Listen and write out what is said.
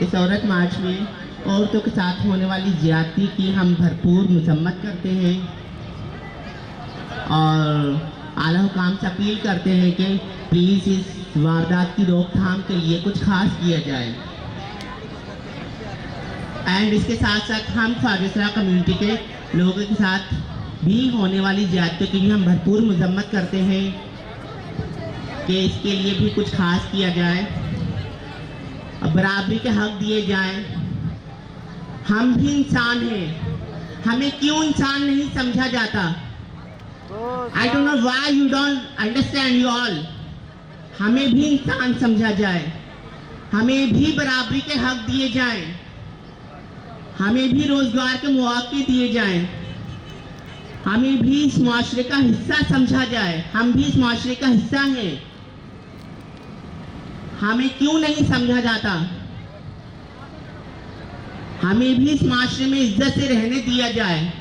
इस औरत मार्च में औरतों के साथ होने वाली ज्यादती की हम भरपूर मजम्मत करते हैं और आला हुकाम से अपील करते हैं कि प्लीज़ इस वारदात की रोकथाम के लिए कुछ खास किया जाए। एंड इसके साथ साथ हम ख्वाजा कम्युनिटी के लोगों के साथ भी होने वाली ज्यादती की भी हम भरपूर मजम्मत करते हैं कि इसके लिए भी कुछ खास किया जाए, बराबरी के हक दिए जाएं। हम भी इंसान हैं, हमें क्यों इंसान नहीं समझा जाता? I don't know why you don't understand you all. हमें भी इंसान समझा जाए, हमें भी बराबरी के हक दिए जाएं, हमें भी रोजगार के मौके दिए जाएं, हमें भी इस माशरे का हिस्सा समझा जाए। हम भी इस माशरे का हिस्सा हैं, हमें क्यों नहीं समझा जाता? हमें भी इस माशरे में इज्जत से रहने दिया जाए।